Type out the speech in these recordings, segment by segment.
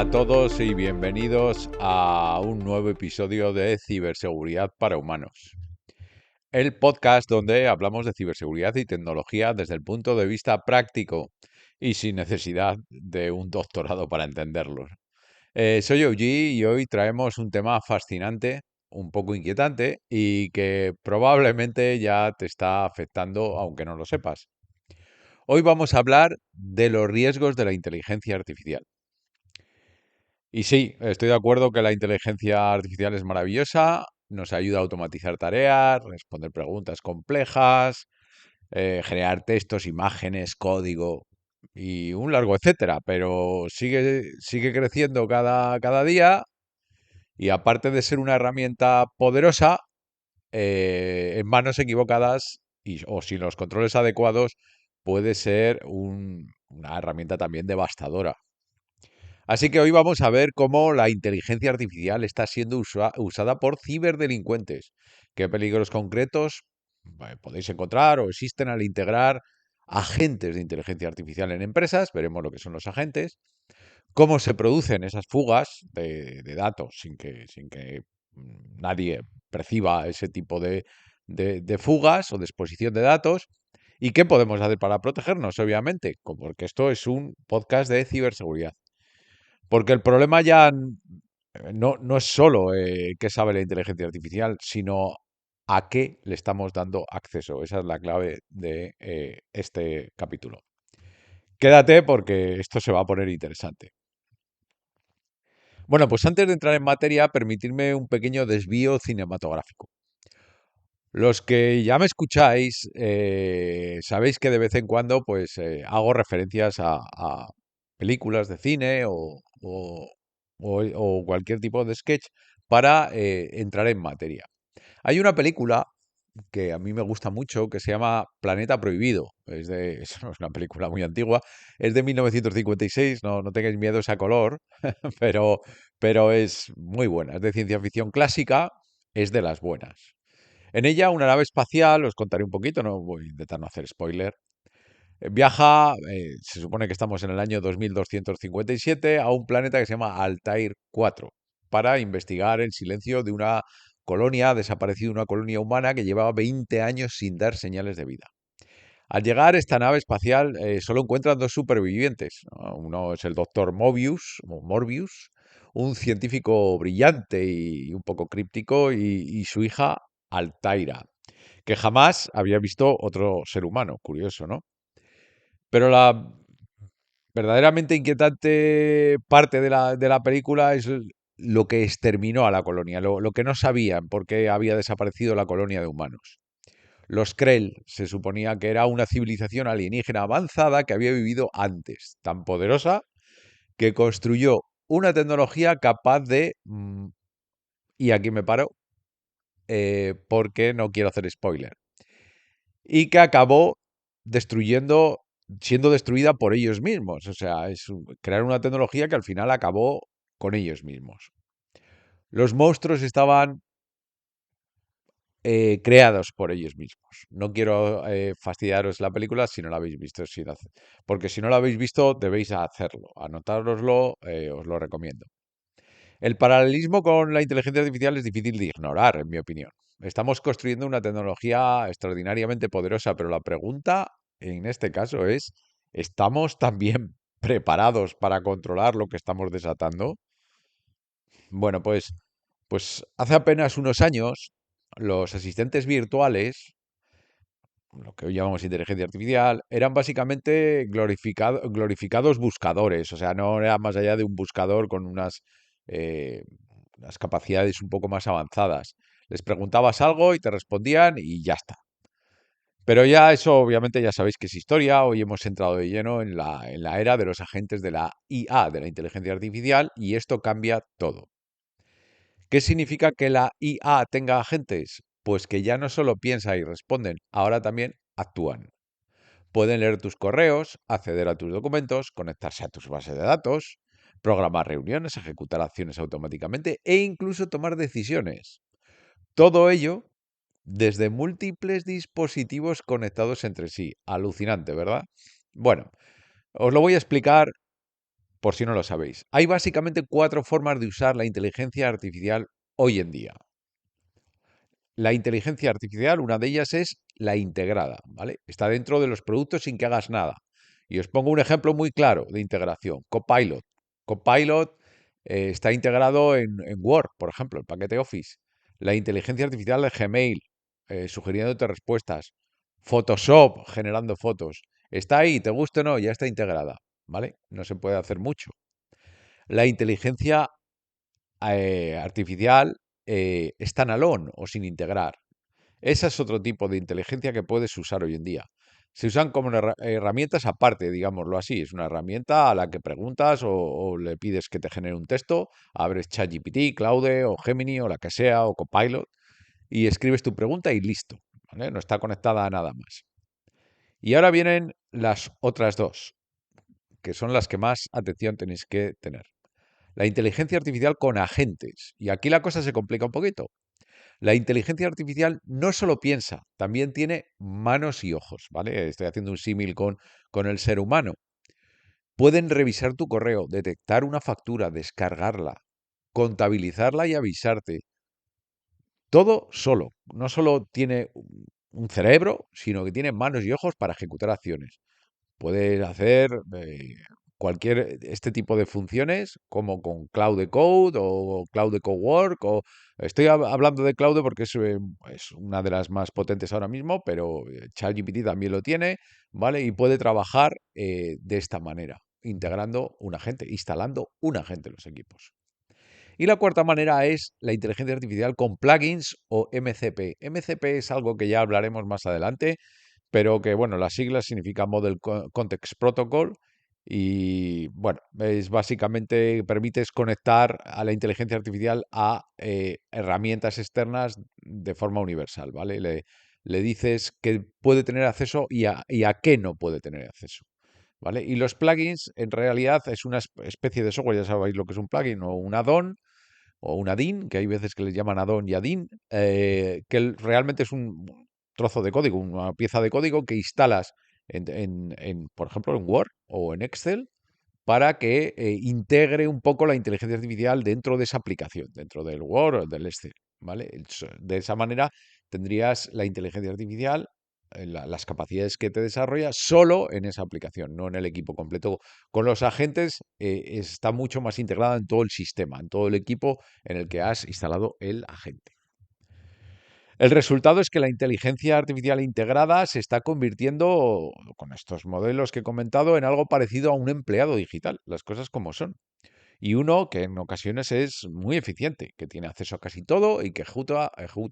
a todos y bienvenidos a un nuevo episodio de Ciberseguridad para Humanos, el podcast donde hablamos de ciberseguridad y tecnología desde el punto de vista práctico y sin necesidad de un doctorado para entenderlo. Soy OG y hoy traemos un tema fascinante, un poco inquietante y que probablemente ya te está afectando aunque no lo sepas. Hoy vamos a hablar de los riesgos de la inteligencia artificial. Y sí, estoy de acuerdo que la inteligencia artificial es maravillosa, nos ayuda a automatizar tareas, responder preguntas complejas, generar textos, imágenes, código y un largo etcétera, pero sigue creciendo cada día y aparte de ser una herramienta poderosa, en manos equivocadas o sin los controles adecuados, puede ser una herramienta también devastadora. Así que hoy vamos a ver cómo la inteligencia artificial está siendo usada por ciberdelincuentes. ¿Qué peligros concretos podéis encontrar o existen al integrar agentes de inteligencia artificial en empresas? Veremos lo que son los agentes. Cómo se producen esas fugas de datos sin que nadie perciba ese tipo de fugas o de exposición de datos. ¿Y qué podemos hacer para protegernos? Obviamente, porque esto es un podcast de ciberseguridad. Porque el problema ya no es solo qué sabe la inteligencia artificial, sino a qué le estamos dando acceso. Esa es la clave de este capítulo. Quédate porque esto se va a poner interesante. Bueno, pues antes de entrar en materia, permitidme un pequeño desvío cinematográfico. Los que ya me escucháis, sabéis que de vez en cuando pues hago referencias a películas de cine o cualquier tipo de sketch para entrar en materia. Hay una película que a mí me gusta mucho que se llama Planeta Prohibido. Es una película muy antigua, es de 1956, no tengáis miedo a ese color, pero, pero es muy buena, es de ciencia ficción clásica, es de las buenas. En ella, una nave espacial, os contaré un poquito, no voy a intentar no hacer spoiler, viaja, se supone que estamos en el año 2257, a un planeta que se llama Altair 4, para investigar el silencio de una colonia, ha desaparecido una colonia humana que llevaba 20 años sin dar señales de vida. Al llegar esta nave espacial, solo encuentran dos supervivientes, ¿no? Uno es el doctor Morbius, un científico brillante y un poco críptico, y su hija Altaira, que jamás había visto otro ser humano, curioso, ¿no? Pero la verdaderamente inquietante parte de la película es lo que exterminó a la colonia, lo que no sabían por qué había desaparecido la colonia de humanos. Los Krell se suponía que era una civilización alienígena avanzada que había vivido antes, tan poderosa que construyó una tecnología capaz y aquí me paro, porque no quiero hacer spoiler, y que acabó destruyendo, siendo destruida por ellos mismos. O sea, crear una tecnología que al final acabó con ellos mismos. Los monstruos estaban creados por ellos mismos. No quiero fastidiaros la película si no la habéis visto, porque si no la habéis visto debéis hacerlo. Anotároslo, os lo recomiendo. El paralelismo con la inteligencia artificial es difícil de ignorar, en mi opinión. Estamos construyendo una tecnología extraordinariamente poderosa, pero la pregunta en este caso es, ¿estamos también preparados para controlar lo que estamos desatando? Bueno, pues hace apenas unos años, los asistentes virtuales, lo que hoy llamamos inteligencia artificial, eran básicamente glorificados buscadores. O sea, no era más allá de un buscador con eh, unas capacidades un poco más avanzadas. Les preguntabas algo y te respondían y ya está. Pero ya eso obviamente ya sabéis que es historia. Hoy hemos entrado de lleno en la era de los agentes de la IA, de la inteligencia artificial, y esto cambia todo. ¿Qué significa que la IA tenga agentes? Pues que ya no solo piensa y responden, ahora también actúan. Pueden leer tus correos, acceder a tus documentos, conectarse a tus bases de datos, programar reuniones, ejecutar acciones automáticamente e incluso tomar decisiones. Todo ello desde múltiples dispositivos conectados entre sí. Alucinante, ¿verdad? Bueno, os lo voy a explicar por si no lo sabéis. Hay básicamente 4 formas de usar la inteligencia artificial hoy en día. La inteligencia artificial, una de ellas es la integrada, ¿vale? Está dentro de los productos sin que hagas nada. Y os pongo un ejemplo muy claro de integración. Copilot. Copilot está integrado en Word, por ejemplo, el paquete Office. La inteligencia artificial de Gmail, sugiriéndote respuestas. Photoshop, generando fotos. Está ahí, te guste o no, ya está integrada, ¿vale? No se puede hacer mucho. La inteligencia artificial standalone o sin integrar. Ese es otro tipo de inteligencia que puedes usar hoy en día. Se usan como herramientas aparte, digámoslo así. Es una herramienta a la que preguntas o le pides que te genere un texto, abres ChatGPT, Claude o Gemini o la que sea, o Copilot, y escribes tu pregunta y listo, ¿vale? No está conectada a nada más. Y ahora vienen las otras dos, que son las que más atención tenéis que tener. La inteligencia artificial con agentes. Y aquí la cosa se complica un poquito. La inteligencia artificial no solo piensa, también tiene manos y ojos, ¿vale? Estoy haciendo un símil con el ser humano. Pueden revisar tu correo, detectar una factura, descargarla, contabilizarla y avisarte. Todo solo. No solo tiene un cerebro, sino que tiene manos y ojos para ejecutar acciones. Puedes hacer cualquier este tipo de funciones como con Cloud Code o Cloud Cowork o estoy hablando de Cloud porque es una de las más potentes ahora mismo, pero ChatGPT también lo tiene, ¿vale? Y puede trabajar de esta manera, integrando un agente, instalando un agente en los equipos. Y la cuarta manera es la inteligencia artificial con plugins o MCP. MCP es algo que ya hablaremos más adelante, pero que, bueno, las siglas significan Model Context Protocol y, bueno, es básicamente permites conectar a la inteligencia artificial a herramientas externas de forma universal, ¿vale? Le dices que puede tener acceso y a qué no puede tener acceso, ¿vale? Y los plugins, en realidad, es una especie de software, ya sabéis lo que es un plugin o un add-on, o un add-in, que hay veces que les llaman add-on y add-in, realmente es un trozo de código, una pieza de código que instalas, por ejemplo, en Word o en Excel, para que integre un poco la inteligencia artificial dentro de esa aplicación, dentro del Word o del Excel, ¿vale? De esa manera tendrías la inteligencia artificial, las capacidades que te desarrolla solo en esa aplicación, no en el equipo completo. Con los agentes está mucho más integrada en todo el sistema, en todo el equipo en el que has instalado el agente. El resultado es que la inteligencia artificial integrada se está convirtiendo, con estos modelos que he comentado, en algo parecido a un empleado digital, las cosas como son. Y uno que en ocasiones es muy eficiente, que tiene acceso a casi todo y que ejecuta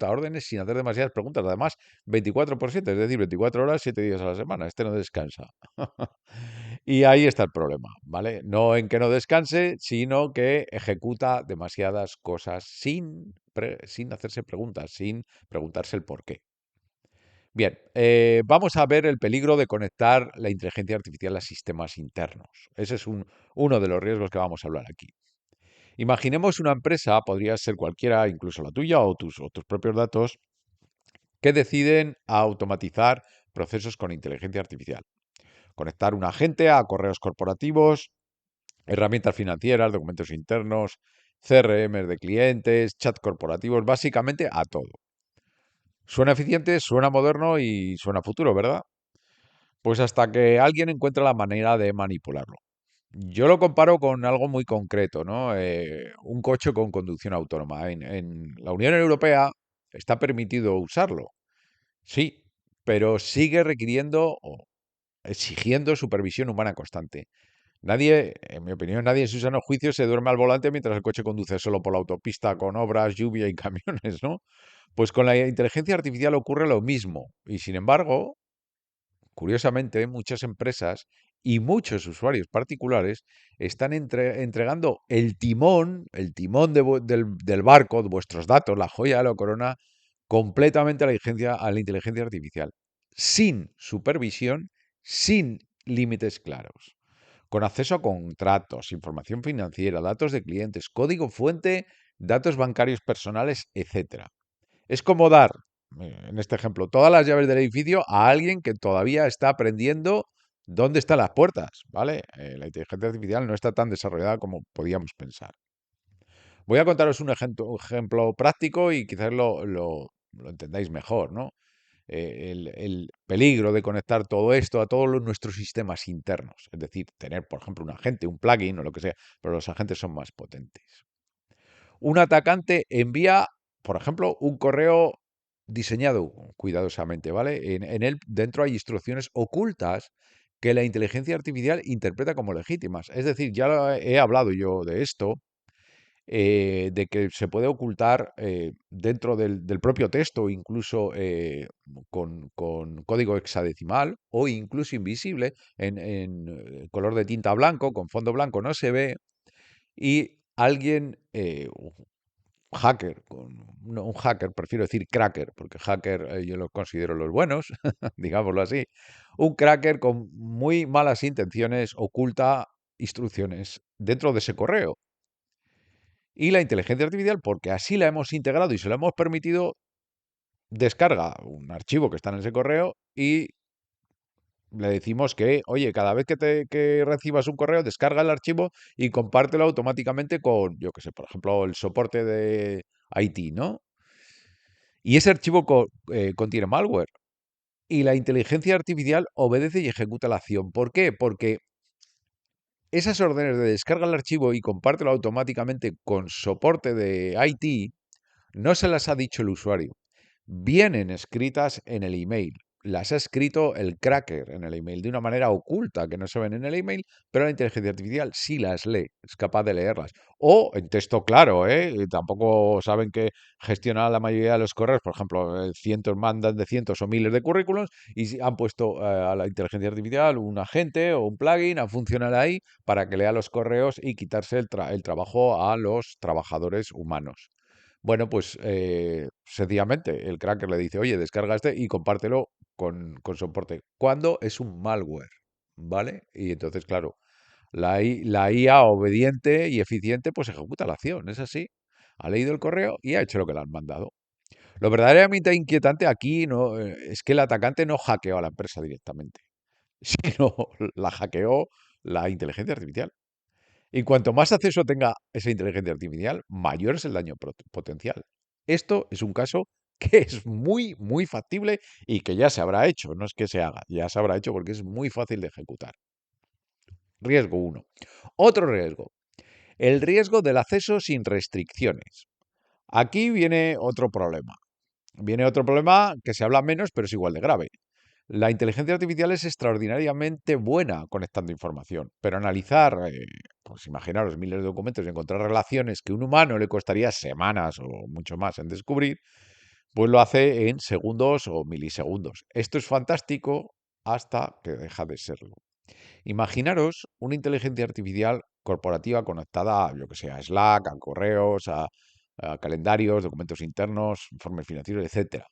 órdenes sin hacer demasiadas preguntas. Además, 24/7, es decir, 24 horas, 7 días a la semana. Este no descansa. Y ahí está el problema, ¿vale? No en que no descanse, sino que ejecuta demasiadas cosas sin hacerse preguntas, sin preguntarse el por qué. Bien, vamos a ver el peligro de conectar la inteligencia artificial a sistemas internos. Ese es uno de los riesgos que vamos a hablar aquí. Imaginemos una empresa, podría ser cualquiera, incluso la tuya o tus propios datos, que deciden automatizar procesos con inteligencia artificial. Conectar un agente a correos corporativos, herramientas financieras, documentos internos, CRM de clientes, chat corporativos, básicamente a todo. Suena eficiente, suena moderno y suena futuro, ¿verdad? Pues hasta que alguien encuentra la manera de manipularlo. Yo lo comparo con algo muy concreto, ¿no? Un coche con conducción autónoma. En la Unión Europea está permitido usarlo, sí, pero sigue requiriendo o exigiendo supervisión humana constante. Nadie, en mi opinión, nadie en su sano juicio se duerme al volante mientras el coche conduce solo por la autopista con obras, lluvia y camiones, ¿no? Pues con la inteligencia artificial ocurre lo mismo. Y sin embargo, curiosamente, muchas empresas y muchos usuarios particulares están entregando el timón del barco, de vuestros datos, la joya de la corona, completamente a la inteligencia artificial, sin supervisión, sin límites claros, con acceso a contratos, información financiera, datos de clientes, código fuente, datos bancarios personales, etcétera. Es como dar, en este ejemplo, todas las llaves del edificio a alguien que todavía está aprendiendo ¿Dónde están las puertas? ¿Vale? La inteligencia artificial no está tan desarrollada como podíamos pensar. Voy a contaros un ejemplo práctico y quizás lo entendáis mejor, ¿no? El peligro de conectar todo esto a todos nuestros sistemas internos. Es decir, tener, por ejemplo, un agente, un plugin o lo que sea, pero los agentes son más potentes. Un atacante envía, por ejemplo, un correo diseñado cuidadosamente, ¿vale? En él dentro hay instrucciones ocultas que la inteligencia artificial interpreta como legítimas. Es decir, ya he hablado yo de esto, de que se puede ocultar dentro del propio texto, incluso con código hexadecimal o incluso invisible en color de tinta blanco, con fondo blanco no se ve, y alguien, hacker, no, un hacker, prefiero decir cracker, porque hacker yo los considero los buenos, digámoslo así, un cracker con muy malas intenciones oculta instrucciones dentro de ese correo. Y la inteligencia artificial, porque así la hemos integrado y se lo hemos permitido, descarga un archivo que está en ese correo y le decimos que, oye, cada vez que recibas un correo, descarga el archivo y compártelo automáticamente con, yo que sé, por ejemplo, el soporte de IT, ¿no? Y ese archivo contiene malware. Y la inteligencia artificial obedece y ejecuta la acción. ¿Por qué? Porque esas órdenes de descarga el archivo y compártelo automáticamente con soporte de IT no se las ha dicho el usuario. Vienen escritas en el email. Las ha escrito el cracker en el email de una manera oculta que no se ven en el email, pero la inteligencia artificial sí las lee, es capaz de leerlas. O en texto claro, ¿eh? Y tampoco saben que gestionar la mayoría de los correos, por ejemplo, cientos mandan de cientos o miles de currículums y han puesto a la inteligencia artificial un agente o un plugin a funcionar ahí para que lea los correos y quitarse el trabajo a los trabajadores humanos. Bueno, pues sencillamente el cracker le dice, oye, descarga este y compártelo con soporte. Cuando es un malware, ¿vale? Y entonces, claro, la IA obediente y eficiente pues ejecuta la acción, es así. Ha leído el correo y ha hecho lo que le han mandado. Lo verdaderamente inquietante aquí no, es que el atacante no hackeó a la empresa directamente, sino la hackeó la inteligencia artificial. Y cuanto más acceso tenga esa inteligencia artificial, mayor es el daño potencial. Esto es un caso que es muy, muy factible y que ya se habrá hecho, no es que se haga, ya se habrá hecho porque es muy fácil de ejecutar. Riesgo uno. Otro riesgo, el riesgo del acceso sin restricciones. Aquí viene otro problema. Viene otro problema que se habla menos, pero es igual de grave. La inteligencia artificial es extraordinariamente buena conectando información, pero analizar, pues imaginaros miles de documentos y encontrar relaciones que un humano le costaría semanas o mucho más en descubrir, pues lo hace en segundos o milisegundos. Esto es fantástico hasta que deja de serlo. Imaginaros una inteligencia artificial corporativa conectada a, yo que sé, a Slack, a correos, a calendarios, documentos internos, informes financieros, etcétera.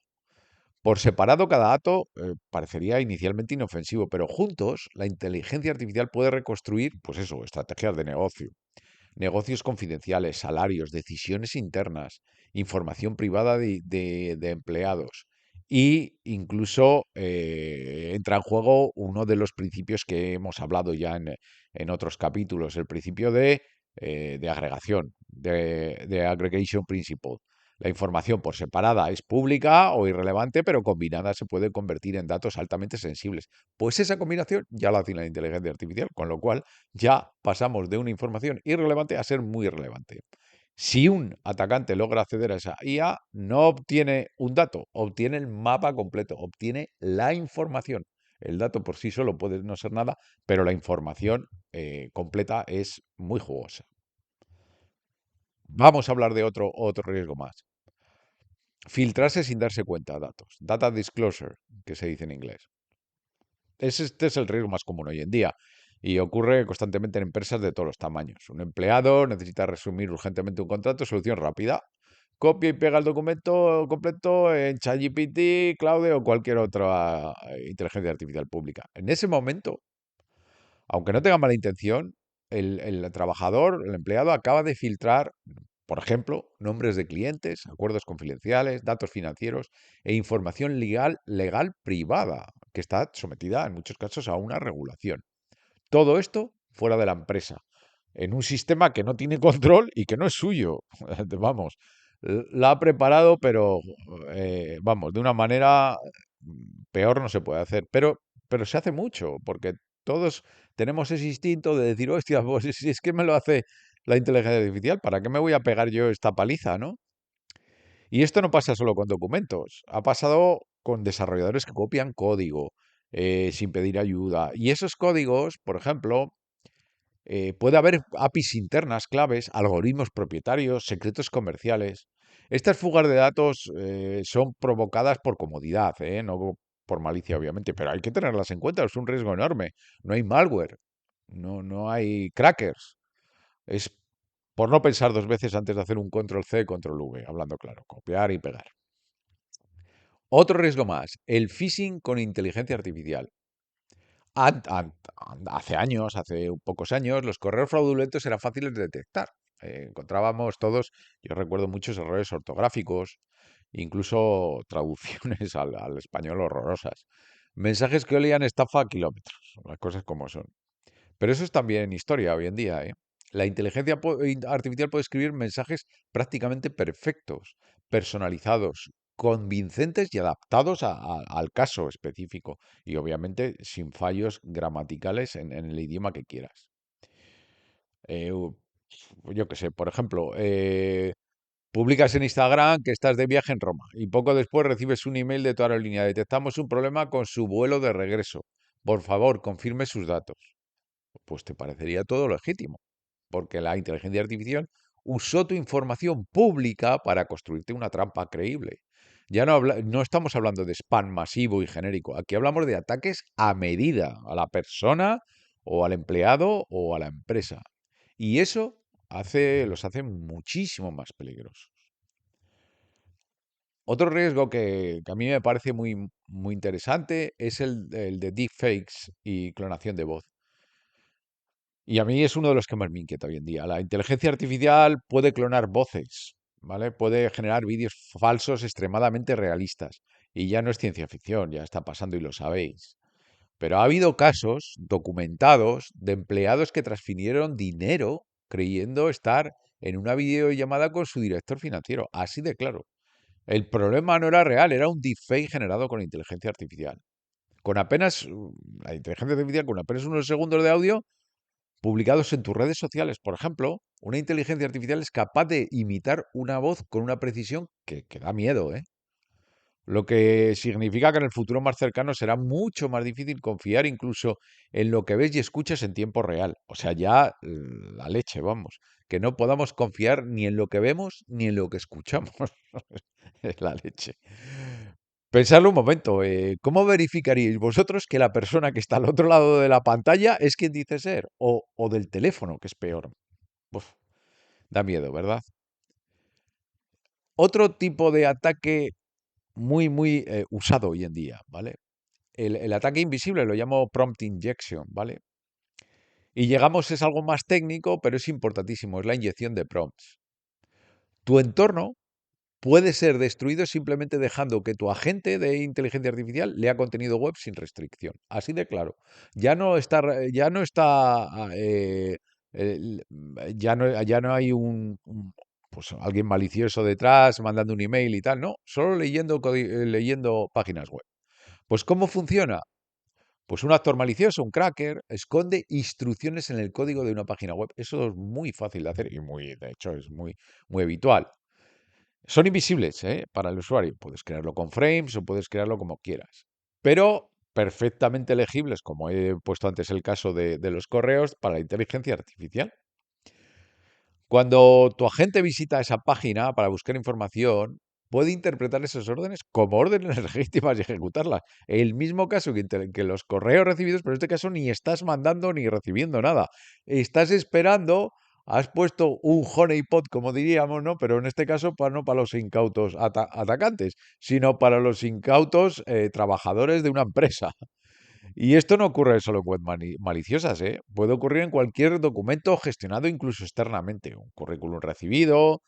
Por separado, cada dato parecería inicialmente inofensivo, pero juntos la inteligencia artificial puede reconstruir, pues eso, estrategias de negocio, negocios confidenciales, salarios, decisiones internas, información privada de empleados. Y incluso entra en juego uno de los principios que hemos hablado ya en otros capítulos, el principio de agregación, de aggregation principle. La información por separada es pública o irrelevante, pero combinada se puede convertir en datos altamente sensibles. Pues esa combinación ya la hace la inteligencia artificial, con lo cual ya pasamos de una información irrelevante a ser muy relevante. Si un atacante logra acceder a esa IA, no obtiene un dato, obtiene el mapa completo, obtiene la información. El dato por sí solo puede no ser nada, pero la información completa es muy jugosa. Vamos a hablar de otro riesgo más. Filtrarse sin darse cuenta datos. Data disclosure, que se dice en inglés. Este es el riesgo más común hoy en día y ocurre constantemente en empresas de todos los tamaños. Un empleado necesita resumir urgentemente un contrato, solución rápida. Copia y pega el documento completo en ChatGPT, Claude o cualquier otra inteligencia artificial pública. En ese momento, aunque no tenga mala intención, el trabajador, el empleado, acaba de filtrar, Por ejemplo, nombres de clientes, acuerdos confidenciales, datos financieros e información legal privada, que está sometida en muchos casos a una regulación. Todo esto fuera de la empresa, en un sistema que no tiene control y que no es suyo. Vamos, la ha preparado, pero vamos, de una manera peor no se puede hacer. Pero se hace mucho, porque todos tenemos ese instinto de decir, hostia, pues si es que me lo hace la inteligencia artificial, ¿para qué me voy a pegar yo esta paliza, no? Y esto no pasa solo con documentos, ha pasado con desarrolladores que copian código sin pedir ayuda. Y esos códigos, por ejemplo, puede haber APIs internas claves, algoritmos propietarios, secretos comerciales. Estas fugas de datos son provocadas por comodidad, no por malicia, obviamente, pero hay que tenerlas en cuenta, es un riesgo enorme. No hay malware, no hay crackers. Es por no pensar dos veces antes de hacer un control C, control V, hablando claro, copiar y pegar. Otro riesgo más, el phishing con inteligencia artificial. Hace años, hace pocos años, los correos fraudulentos eran fáciles de detectar. Encontrábamos todos, yo recuerdo muchos errores ortográficos, incluso traducciones al español horrorosas. Mensajes que olían estafa a kilómetros, las cosas como son. Pero eso es también historia hoy en día, ¿eh? La inteligencia artificial puede escribir mensajes prácticamente perfectos, personalizados, convincentes y adaptados al caso específico. Y obviamente sin fallos gramaticales en el idioma que quieras. Eh, u- yo qué sé, por ejemplo, publicas en Instagram que estás de viaje en Roma y poco después recibes un email de tu aerolínea. Detectamos un problema con su vuelo de regreso. Por favor, confirme sus datos. Pues te parecería todo legítimo, porque la inteligencia artificial usó tu información pública para construirte una trampa creíble. Ya no estamos hablando de spam masivo y genérico, aquí hablamos de ataques a medida, a la persona o al empleado o a la empresa. Y eso los hace muchísimo más peligrosos. Otro riesgo que a mí me parece muy interesante es el de deepfakes y clonación de voz. Y a mí es uno de los que más me inquieta hoy en día. La inteligencia artificial puede clonar voces, ¿vale? Puede generar vídeos falsos extremadamente realistas. Y ya no es ciencia ficción, ya está pasando y lo sabéis. Pero ha habido casos documentados de empleados que transfirieron dinero creyendo estar en una videollamada con su director financiero. Así de claro. El problema no era real, era un deepfake generado con inteligencia artificial. Con apenas, la inteligencia artificial, con apenas unos segundos de audio, publicados en tus redes sociales. Por ejemplo, una inteligencia artificial es capaz de imitar una voz con una precisión que da miedo, ¿eh? Lo que significa que en el futuro más cercano será mucho más difícil confiar incluso en lo que ves y escuchas en tiempo real. O sea, ya la leche, vamos. Que no podamos confiar ni en lo que vemos ni en lo que escuchamos. Es la leche. Pensadlo un momento, ¿cómo verificaríais vosotros que la persona que está al otro lado de la pantalla es quien dice ser? O del teléfono, que es peor. Uf, da miedo, ¿verdad? Otro tipo de ataque muy usado hoy en día, ¿vale? El ataque invisible lo llamo prompt injection, ¿vale? Y llegamos, es algo más técnico, pero es importantísimo, es la inyección de prompts. Tu entorno puede ser destruido simplemente dejando que tu agente de inteligencia artificial lea contenido web sin restricción. Así de claro. Ya no hay pues alguien malicioso detrás mandando un email y tal. No, solo leyendo páginas web. Pues ¿cómo funciona? Pues un actor malicioso, un cracker, esconde instrucciones en el código de una página web. Eso es muy fácil de hacer y de hecho, es muy habitual. Son invisibles, para el usuario. Puedes crearlo con frames o puedes crearlo como quieras. Pero perfectamente legibles, como he puesto antes el caso de los correos, para la inteligencia artificial. Cuando tu agente visita esa página para buscar información, puede interpretar esas órdenes como órdenes legítimas y ejecutarlas. El mismo caso que los correos recibidos, pero en este caso ni estás mandando ni recibiendo nada. Estás esperando, has puesto un honeypot, como diríamos, ¿no? Pero en este caso no para los incautos atacantes, sino para los incautos trabajadores de una empresa. Y esto no ocurre solo en web maliciosas, ¿eh? Puede ocurrir en cualquier documento gestionado incluso externamente. Un currículum recibido,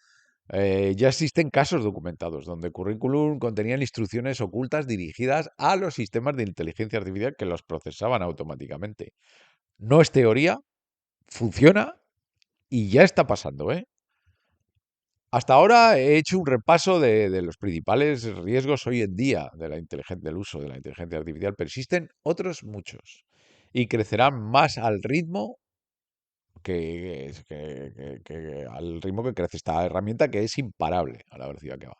Ya existen casos documentados donde currículum contenían instrucciones ocultas dirigidas a los sistemas de inteligencia artificial que los procesaban automáticamente. No es teoría, funciona y ya está pasando, ¿eh? Hasta ahora he hecho un repaso de los principales riesgos hoy en día del uso de la inteligencia artificial, pero existen otros muchos y crecerán más al ritmo al ritmo que crece esta herramienta, que es imparable a la velocidad que va.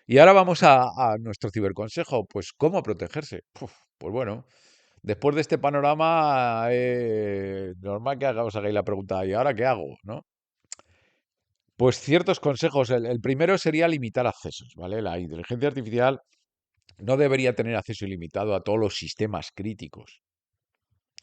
Y ahora vamos a nuestro ciberconsejo. Pues, ¿cómo protegerse? Pues bueno, después de este panorama, normal que os hagáis la pregunta, ¿y ahora qué hago? ¿No? Pues ciertos consejos. El primero sería limitar accesos, ¿vale? La inteligencia artificial no debería tener acceso ilimitado a todos los sistemas críticos.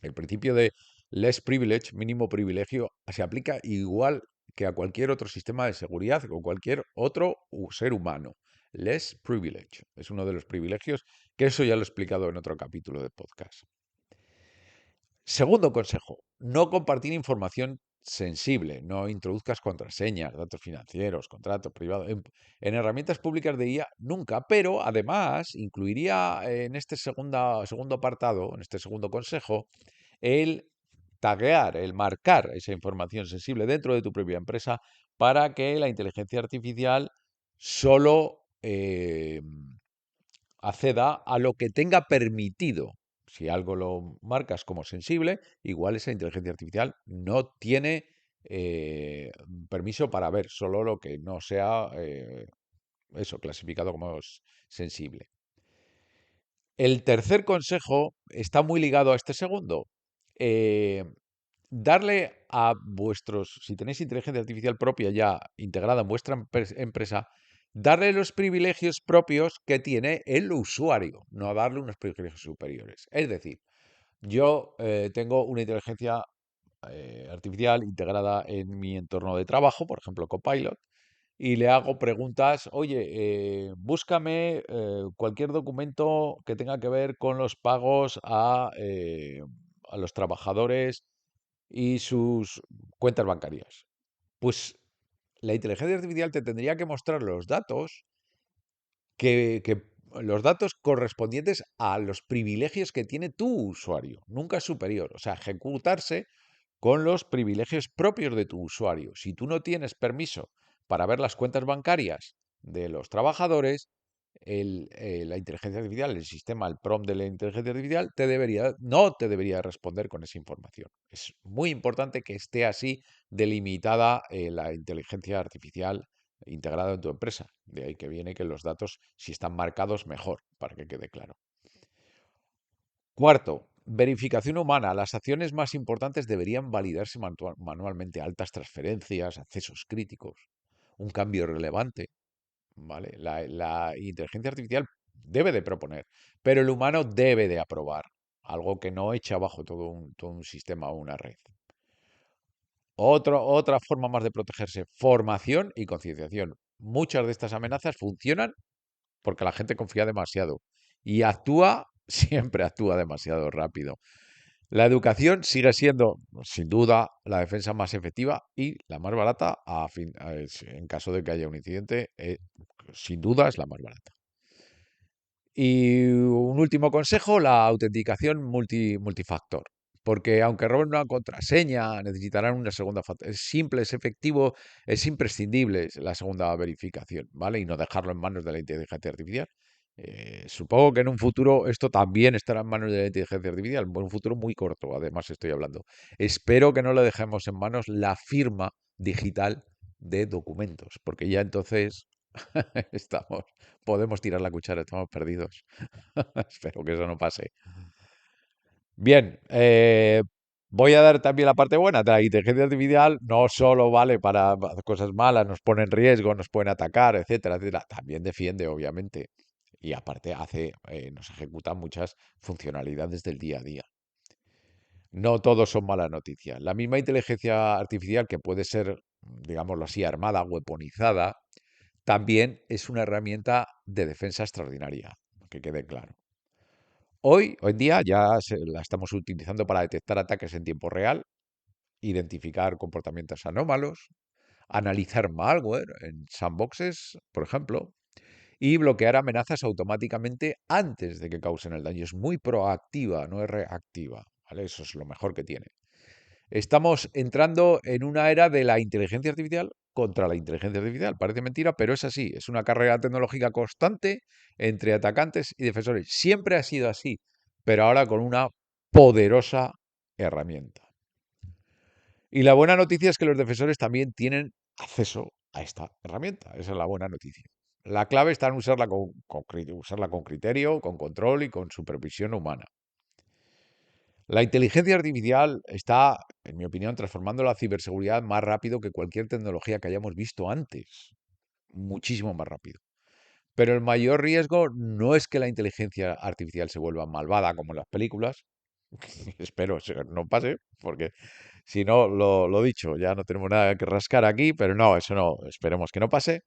El principio de less privilege, mínimo privilegio, se aplica igual que a cualquier otro sistema de seguridad o cualquier otro ser humano. Less privilege es uno de los privilegios, que eso ya lo he explicado en otro capítulo de podcast. Segundo consejo, no compartir información sensible, no introduzcas contraseñas, datos financieros, contratos privados en herramientas públicas de IA nunca, pero además incluiría en este segundo apartado, en este segundo consejo, el taguear, el marcar esa información sensible dentro de tu propia empresa para que la inteligencia artificial solo acceda a lo que tenga permitido. Si algo lo marcas como sensible, igual esa inteligencia artificial no tiene permiso para ver solo lo que no sea eso, clasificado como sensible. El tercer consejo está muy ligado a este segundo. Eh, Darle a si tenéis inteligencia artificial propia ya integrada en vuestra empresa, darle los privilegios propios que tiene el usuario, no darle unos privilegios superiores. Es decir, yo tengo una inteligencia artificial integrada en mi entorno de trabajo, por ejemplo, Copilot, y le hago preguntas, oye, búscame cualquier documento que tenga que ver con los pagos a los trabajadores y sus cuentas bancarias. Pues la inteligencia artificial te tendría que mostrar que los datos correspondientes a los privilegios que tiene tu usuario, nunca superior. O sea, ejecutarse con los privilegios propios de tu usuario. Si tú no tienes permiso para ver las cuentas bancarias de los trabajadores, la inteligencia artificial, el sistema, el prompt de la inteligencia artificial, no te debería responder con esa información. Es muy importante que esté así delimitada la inteligencia artificial integrada en tu empresa. De ahí que viene que los datos, si están marcados, mejor, para que quede claro. Cuarto, verificación humana. Las acciones más importantes deberían validarse manualmente. Altas transferencias, accesos críticos, un cambio relevante. ¿Vale? La inteligencia artificial debe de proponer, pero el humano debe de aprobar. Algo que no echa abajo todo un sistema o una red. Otra forma más de protegerse, formación y concienciación. Muchas de estas amenazas funcionan porque la gente confía demasiado y siempre actúa demasiado rápido. La educación sigue siendo, sin duda, la defensa más efectiva y la más barata en caso de que haya un incidente. Sin duda es la más barata. Y un último consejo, la autenticación multifactor. Porque aunque roben una contraseña, necesitarán una segunda factor. Es simple, es efectivo, es imprescindible la segunda verificación, ¿vale? Y no dejarlo en manos de la inteligencia artificial. Supongo que en un futuro esto también estará en manos de la inteligencia artificial, en un futuro muy corto, además estoy hablando. Espero que no le dejemos en manos la firma digital de documentos, porque ya entonces estamos, podemos tirar la cuchara, estamos perdidos. Espero que eso no pase. Bien, voy a dar también la parte buena. La inteligencia artificial no solo vale para cosas malas, nos pone en riesgo, nos pueden atacar, etcétera, etcétera. También defiende, obviamente. Y aparte nos ejecuta muchas funcionalidades del día a día. No todos son malas noticias. La misma inteligencia artificial que puede ser, digámoslo así, armada, weaponizada, también es una herramienta de defensa extraordinaria, que quede claro. Hoy en día la estamos utilizando para detectar ataques en tiempo real, identificar comportamientos anómalos, analizar malware en sandboxes, por ejemplo, y bloquear amenazas automáticamente antes de que causen el daño. Es muy proactiva, no es reactiva, ¿vale? Eso es lo mejor que tiene. Estamos entrando en una era de la inteligencia artificial contra la inteligencia artificial. Parece mentira, pero es así. Es una carrera tecnológica constante entre atacantes y defensores. Siempre ha sido así, pero ahora con una poderosa herramienta. Y la buena noticia es que los defensores también tienen acceso a esta herramienta. Esa es la buena noticia. La clave está en usarla con criterio, con control y con supervisión humana. La inteligencia artificial está, en mi opinión, transformando la ciberseguridad más rápido que cualquier tecnología que hayamos visto antes. Muchísimo más rápido. Pero el mayor riesgo no es que la inteligencia artificial se vuelva malvada como en las películas. Espero que no pase, porque si no, lo dicho, ya no tenemos nada que rascar aquí, pero no, eso no, esperemos que no pase.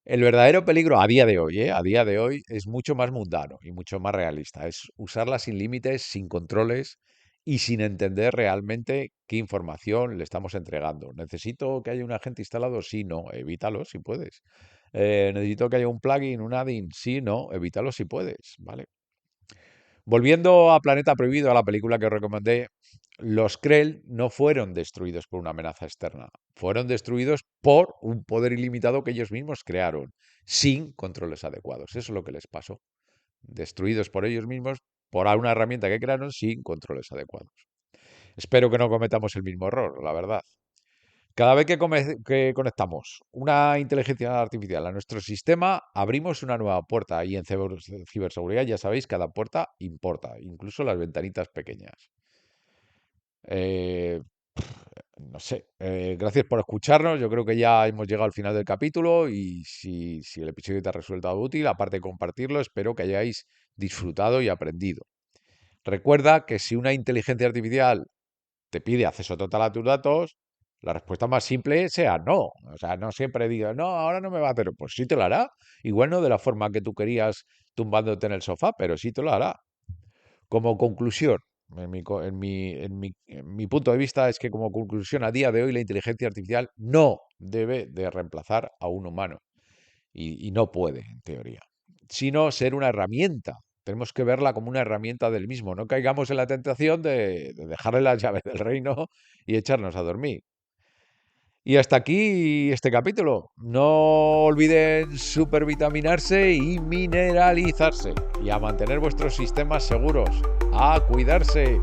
El verdadero peligro a día de hoy, a día de hoy, es mucho más mundano y mucho más realista. Es usarla sin límites, sin controles y sin entender realmente qué información le estamos entregando. ¿Necesito que haya un agente instalado? Sí, no, evítalo si puedes. ¿Necesito que haya un plugin, un add-in? Sí, no, evítalo si puedes, ¿vale? Volviendo a Planeta Prohibido, a la película que os recomendé, los Krell no fueron destruidos por una amenaza externa, fueron destruidos por un poder ilimitado que ellos mismos crearon, sin controles adecuados. Eso es lo que les pasó. Destruidos por ellos mismos por una herramienta que crearon sin controles adecuados. Espero que no cometamos el mismo error, la verdad. Cada vez que conectamos una inteligencia artificial a nuestro sistema, abrimos una nueva puerta y en ciberseguridad, ya sabéis, cada puerta importa, incluso las ventanitas pequeñas. Eh, no sé, gracias por escucharnos. Yo creo que ya hemos llegado al final del capítulo y si el episodio te ha resultado útil, aparte de compartirlo, espero que hayáis disfrutado y aprendido. Recuerda que si una inteligencia artificial te pide acceso total a tus datos, la respuesta más simple sea no. O sea, no siempre digas, no, ahora no me va a hacer. Pues sí te lo hará. Igual no de la forma que tú querías tumbándote en el sofá, pero sí te lo hará. Como conclusión, en mi punto de vista es que como conclusión a día de hoy la inteligencia artificial no debe de reemplazar a un humano. Y no puede, en teoría. Sino ser una herramienta. Tenemos que verla como una herramienta del mismo. No caigamos en la tentación de dejarle las llaves del reino y echarnos a dormir. Y hasta aquí este capítulo. No olviden supervitaminarse y mineralizarse. Y a mantener vuestros sistemas seguros. A cuidarse.